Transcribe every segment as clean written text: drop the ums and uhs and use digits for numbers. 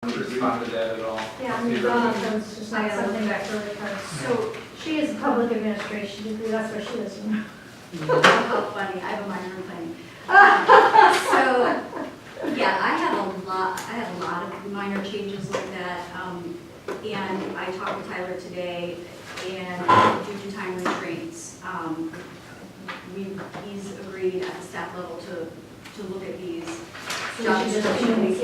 respond to that at all. Yeah, I mean, that's just not something that's really hard. So she is a public administration degree, that's what she is. How funny, I have a minor in planning. So, yeah, I have a lot of minor changes like that. And I talked with Tyler today, and due to time restraints, he's agreed at the staff level to look at these job descriptions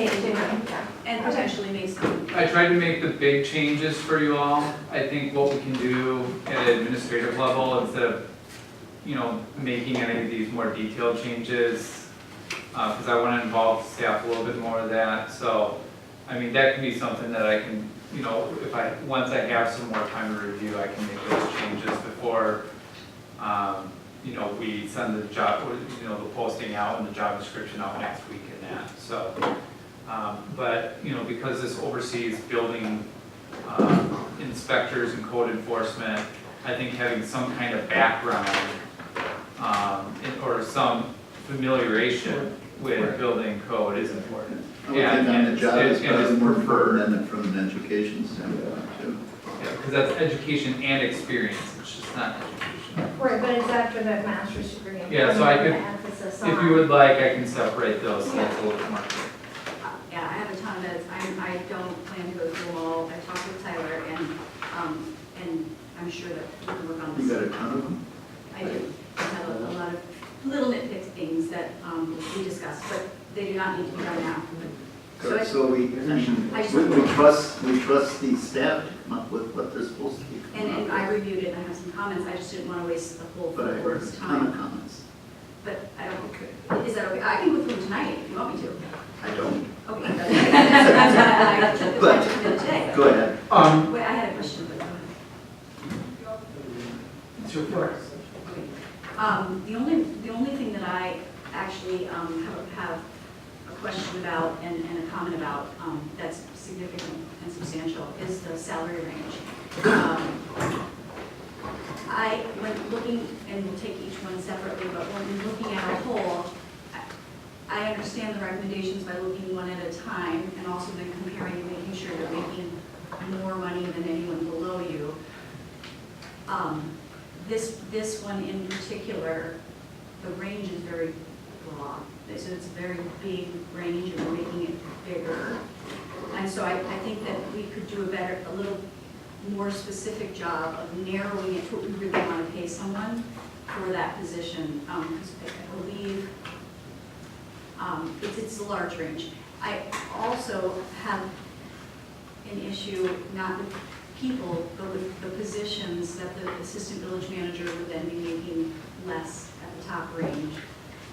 and potentially make some. I tried to make the big changes for you all. I think what we can do at an administrative level, instead of, making any of these more detailed changes, because I want to involve staff a little bit more of that. So, I mean, that can be something that I can, once I have some more time to review, I can make those changes before, we send the job, the posting out and the job description out next week and that. So, but, because this oversees building inspectors and code enforcement, I think having some kind of background or some familiarization with building code is important. I would think on the job is probably more preferred. than from an education standpoint too. Yeah, because that's education and experience, it's just not education. Right, but it's after the master's degree. Yeah, so I could, The emphasis if on- you would like, I can separate those, so that's a little bit more clear. Yeah, I have a ton of minutes. I don't plan to go through them all. I talked with Tyler, and I'm sure that we can work on this. You got a ton of them? I do. I have a lot of little nitpick things that we discussed, but they do not need to be done now. So So we trust the staff to come up with what they're supposed to be. And I reviewed it, and I have some comments. I just didn't want to waste the whole But I heard board's a ton of time. comments. But I don't, is that okay? I can go through them tonight if you want me to. I don't. Okay. That's why I took the But- time to do it today. Go ahead. Wait, I had a question, but go ahead. It's your first. The only thing that I actually have a question about and a comment about that's significant and substantial is the salary range. When looking, and we'll take each one separately, but when looking at a whole, I understand the recommendations by looking one at a time and also then comparing and making sure you're making more money than anyone below you. This one in particular, the range is very broad. So it's a very big range and we're making it bigger. And so I think that we could do a little more specific job of narrowing it to what we really want to pay someone for that position. Because I believe it's a large range. I also have an issue not with people, but with the positions that the assistant village manager would then be making less at the top range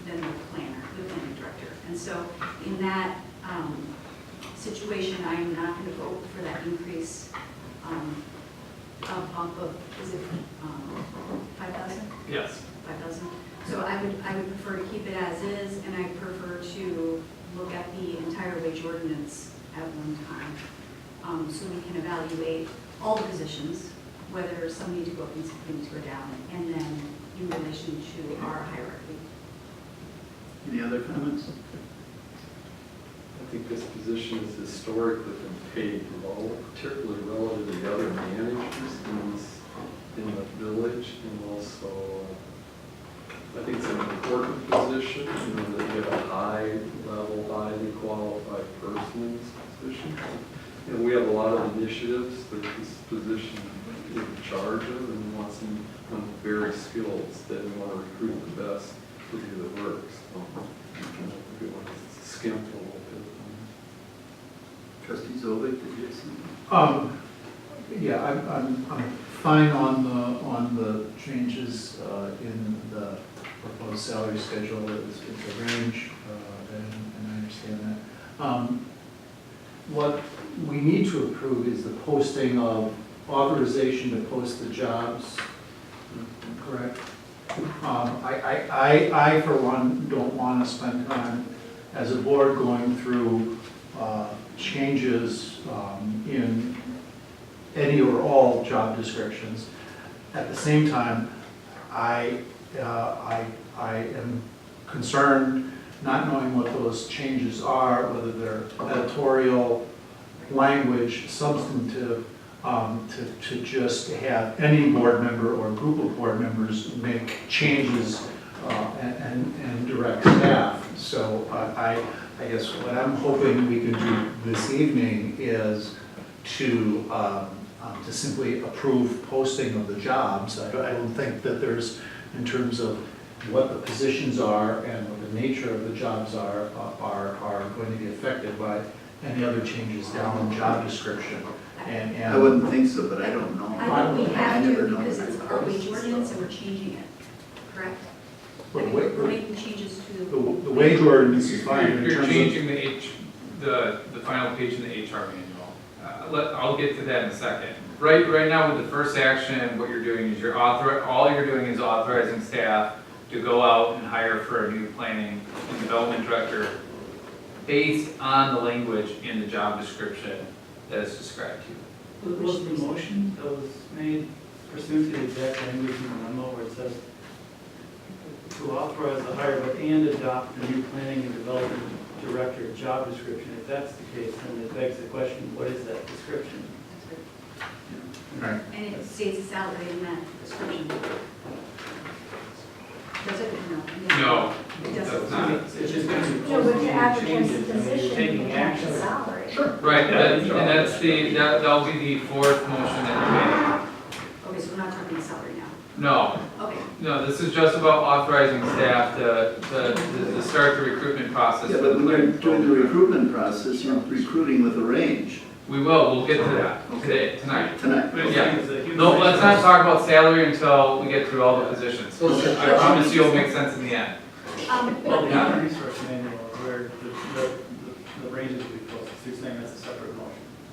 than the planner, the planning director. And so in that situation, I am not going to vote for that increase of bump of, is it 5,000? Yes. 5,000. So I would prefer to keep it as is, and I prefer to look at the entire wage ordinance at one time, so we can evaluate all the positions, whether some need to go up and some need to go down, and then in relation to our hierarchy. Any other comments? I think this position has historically been paid low, particularly relative to the other managers in the village, and also I think it's an important position, that you have a high level, highly qualified person in this position. And we have a lot of initiatives that this position is in charge of, and we want someone very skilled, that we want to recruit the best to do the work. So we want to skimp a little bit. Trustee Zovik, did you have something? Yeah, I'm fine on the changes in the proposed salary schedule. It's a range, and I understand that. What we need to approve is the posting of authorization to post the jobs, correct? I for one, don't want to spend time as a board going through changes in any or all job descriptions. At the same time, I am concerned not knowing what those changes are, whether they're editorial, language substantive to just have any board member or group of board members make changes and direct staff. So I guess what I'm hoping we can do this evening is to simply approve posting of the jobs. I don't think that there's, in terms of what the positions are and what the nature of the jobs are going to be affected by any other changes down the job description. And I wouldn't think so, but I don't know. I think we I have never to know. because it's our wage ordinance and we're changing it, correct? I mean, we're making changes to. the wage ordinance is fine. in You're terms of- changing the final page in the HR manual. I'll get to that in a second. Right now with the first action, what you're doing is all you're doing is authorizing staff to go out and hire for a new planning and development director based on the language in the job description that is described to you. Was the motion that was made pursuant to the exact language in the memo where it says to authorize the hire but and adopt the new planning and development director job description? If that's the case, then it begs the question, what is that description? Right. And it states a salary in that description. Does it? No. No, It that's doesn't. not. It's just going to be No, but to posting advertise the changes. I mean, you're position, taking you have action. the salary. Right, and that's that'll be the fourth motion that Okay, so we're not talking salary now. you made. Okay. No, this is just about authorizing staff to start the recruitment process. Yeah, for but the when you're planning doing the director. recruitment process, you're recruiting with a range We'll get to that tonight. tonight. But it's Yeah. saying it's a human No, let's not resource. talk about salary until we get through all the positions. Okay. I promise you it'll make sense in the end. Well, the Yeah. human resource manual is where the ranges we posted, so you're saying that's a separate motion,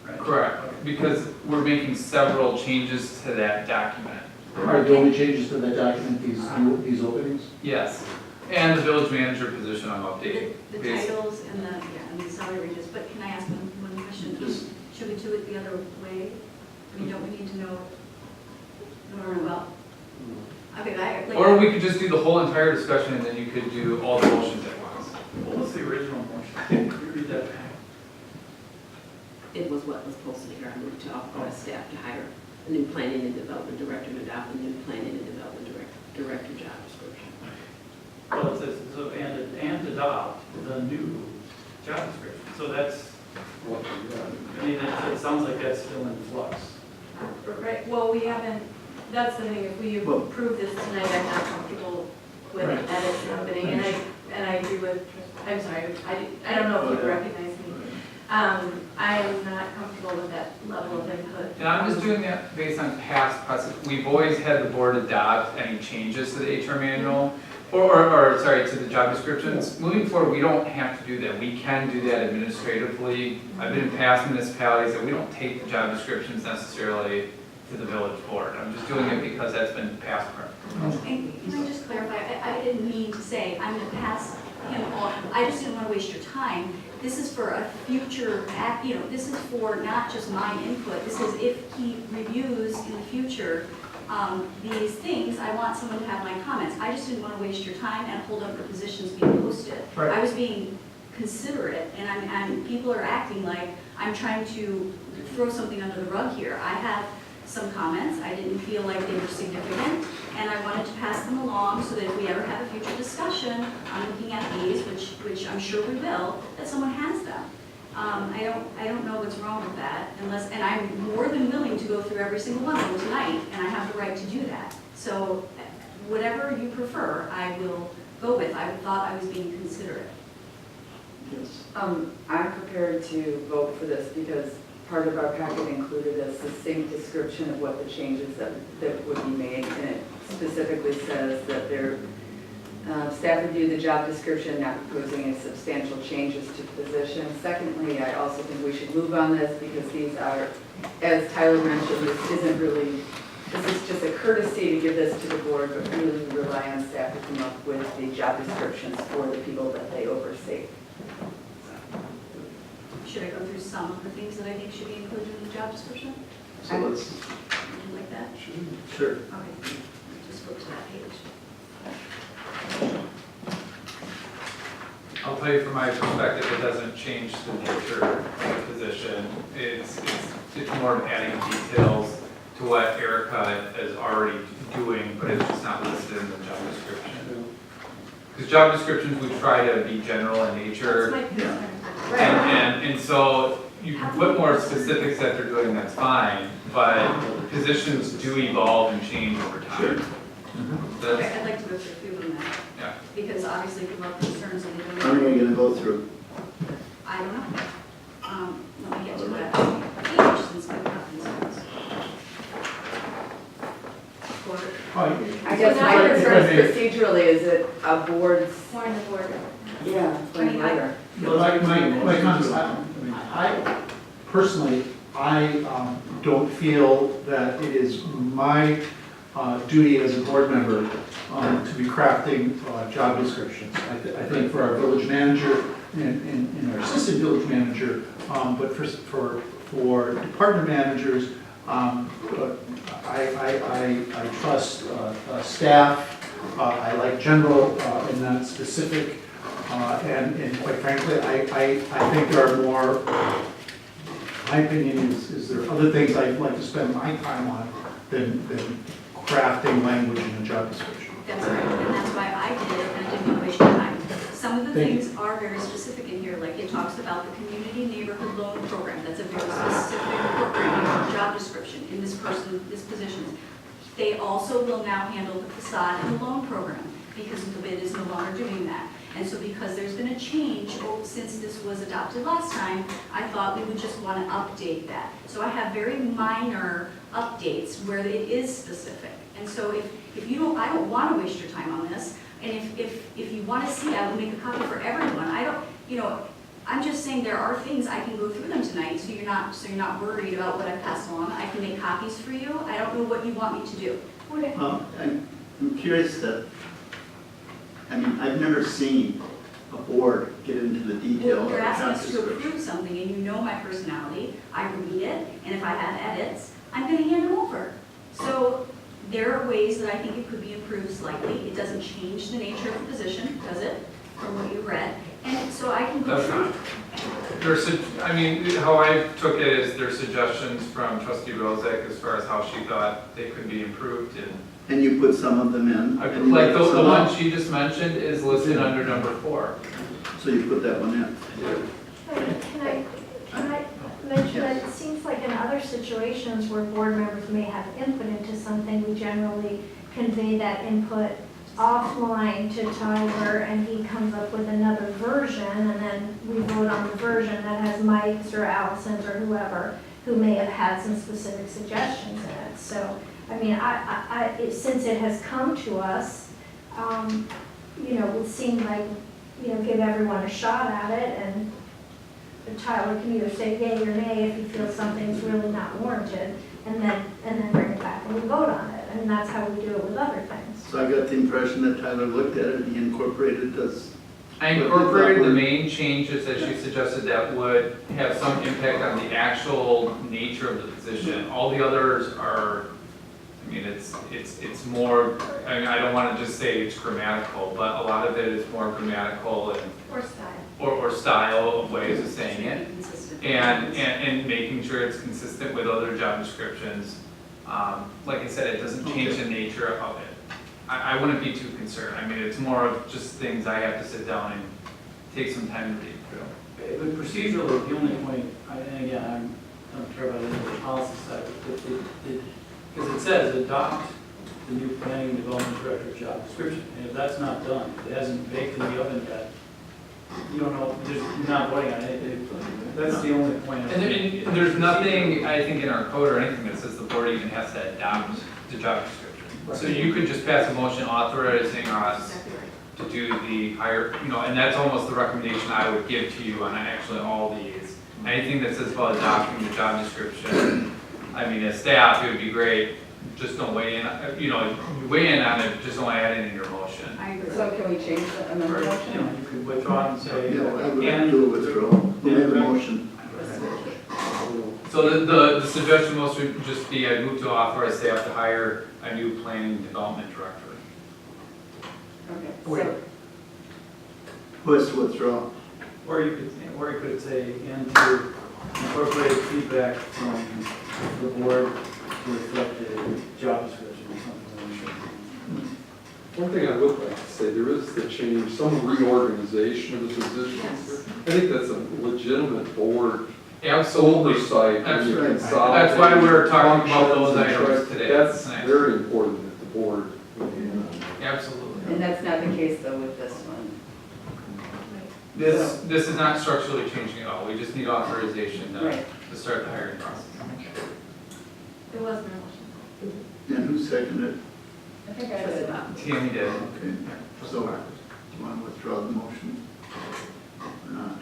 right? Correct, Okay. because we're making several changes to that document. Are the only changes to that document these openings? Yes, and the village manager position I'm updating. The Based- titles and the salary ranges, but can I ask one question? Yes. Should we do it the other way? I mean, don't we need to know? Well, okay, like. Or we could just do the whole entire discussion and then you could do all the motions at once. What was the original motion? Could you read that back? It was what was posted here, I moved to authorize staff to hire a new planning and development director and adopt a new planning and development director job description. Well, it says, so, and adopt the new job description. So that's, What, yeah. I mean, it sounds like that's still in flux. Right, well, we haven't, that's the thing, if we Well- approve this tonight, I'm not comfortable with Right. edits happening, and I agree with, I'm sorry, I don't know if you recognize me. I am not comfortable with that level of input. And I'm just doing that based on past precedent. We've always had the board adopt any changes to the HR manual, or sorry, to the job descriptions. Moving forward, we don't have to do that. We can do that administratively. I've been in past municipalities that we don't take the job descriptions necessarily to the village board. I'm just doing it because that's been past practice. And can I just clarify, I didn't mean to say I'm going to pass him on, I just didn't want to waste your time. This is for a future, this is for not just my input, this is if he reviews in the future these things, I want someone to have my comments. I just didn't want to waste your time and hold up the positions being posted. Right. I was being considerate, and people are acting like I'm trying to throw something under the rug here. I have some comments, I didn't feel like they were significant, and I wanted to pass them along so that if we ever have a future discussion on looking at these, which I'm sure we will, that someone has them. I don't know what's wrong with that, and I'm more than willing to go through every single one of them tonight, and I have the right to do that. So whatever you prefer, I will go with. I thought I was being considerate. Yes. I'm prepared to vote for this because part of our packet included a succinct description of what the changes that would be made, and it specifically says that staff reviewed the job description, not proposing any substantial changes to the position. Secondly, I also think we should move on this because these are, as Tyler mentioned, this is just a courtesy to give this to the board, but really we rely on staff to come up with the job descriptions for the people that they oversee. Should I go through some of the things that I think should be included in the job description? So let's, Would you like that? sure. Okay, just go to that page. I'll tell you from my perspective, it doesn't change the nature of the position. It's more adding details to what Erica is already doing, but it's just not listed in the job description. Because job descriptions, we try to be general in nature. That's my concern. And so you can put more specifics that they're doing, that's fine, but positions do evolve and change over time. Okay, I'd like to go through a few of them then, Yeah. because obviously people have concerns and they don't know. How many are you gonna go through? I don't know. Let me get to that page since we've got concerns. I guess my concern procedurally, is it a board's, More in the board. yeah, point later. My comments, I personally, I don't feel that it is my duty as a board member to be crafting job descriptions. I think for our village manager and our assistant village manager, but for department managers, I trust staff. I like general and not specific. And quite frankly, I think there are more, my opinion is there are other things I'd like to spend my time on than crafting language in a job description. That's right, and that's why I did it, and I didn't want to waste your time. Some of the Thank you. things are very specific in here, like it talks about the community neighborhood loan program. That's a very specific program, job description in this position. They also will now handle the facade and the loan program, because the bid is no longer doing that. And so because there's been a change since this was adopted last time, I thought we would just want to update that. So I have very minor updates where it is specific. And so if you don't, I don't want to waste your time on this. And if you want to see, I will make a copy for everyone. I don't, I'm just saying there are things I can go through them tonight, so you're not worried about what I pass along. I can make copies for you. I don't know what you want me to do. I'm curious that, I've never seen a board get into the detail Well, of you're a asking job us to description. approve something, and you know my personality. I read it, and if I have edits, I'm going to hand them over. So there are ways that I think it could be improved slightly. It doesn't change the nature of the position, does it, from what you read? And so I can go That's through. not. How I took it is there's suggestions from trustee Rozak as far as how she thought they could be improved, And you put some of them in? and and you like put the some one out. she just mentioned is listed under number 4. So you put that one in? Can I mention that it seems like in other situations where board members may have input into something, we generally convey that input offline to Tyler, and he comes up with another version, and then we vote on the version that has Mike's or Allison's or whoever who may have had some specific suggestions in it. So, since it has come to us, it would seem like, give everyone a shot at it, and Tyler can either say yay or nay if he feels something's really not warranted, and then bring it back and we vote on it. That's how we do it with other things. So I got the impression that Tyler looked at it and he incorporated this. I incorporated the main changes that she suggested that would have some impact on the actual nature of the position. All the others are, it's more, I don't want to just say it's grammatical, but a lot of it is more grammatical and Or style. or style of ways of saying it, Consistent. and making sure it's consistent with other job descriptions. Like I said, it doesn't change the nature of it. I wouldn't be too concerned. It's more of just things I have to sit down and take some time to read through. But procedurally, the only point, and again, I don't care about any of the policy side, because it says adopt the new planning and development director job description. And if that's not done, it hasn't baked in the oven yet, you don't know, you're not voting on it. That's the only point. And there's nothing, I think, in our code or anything that says the board even has to adopt the job description. So you could just pass a motion authorizing us Exactly right. to do the higher, and that's almost the recommendation I would give to you on actually all these. Anything that says about adopting the job description, as staff, it would be great, just don't weigh in, you weigh in on it, just don't add it in your motion. I agree. So can we change the amendment motion? You could withdraw and say. Yeah, I would like to do a withdrawal. Who made the motion? So the suggestion most would just be, I move to authorize staff to hire a new planning development director. Okay, Wait. so, Who has to withdraw? Or you could say, and to incorporate feedback from the board to reflect the job description or something like that. One thing I would like to say, there is the change, some reorganization of the positions. Yes. I think that's a legitimate board Absolutely. oversight. when you Absolutely. consolidate That's why we're talking about those functions and items try- today. That's Tonight. very important that the board. Absolutely. And that's not the case though with this one. This is not structurally changing at all. We just need authorization Right. to start the hiring process. It wasn't a motion. And who seconded it? I think I did. Tammy did. Okay, so, do you want to withdraw the motion or not?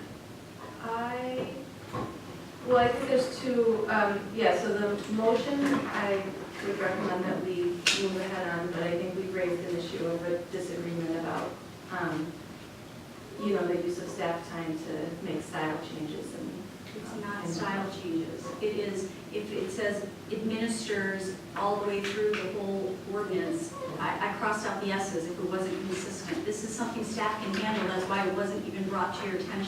Well, I think there's two, yeah, so the motion, I would recommend that we move ahead on, but I think we've raised an issue of a disagreement about, the use of staff time to make style changes and. It's not style changes. It is, if it says administers all the way through the whole ordinance, I crossed out the S's if it wasn't consistent. This is something staff can handle, that's why it wasn't even brought to your attention.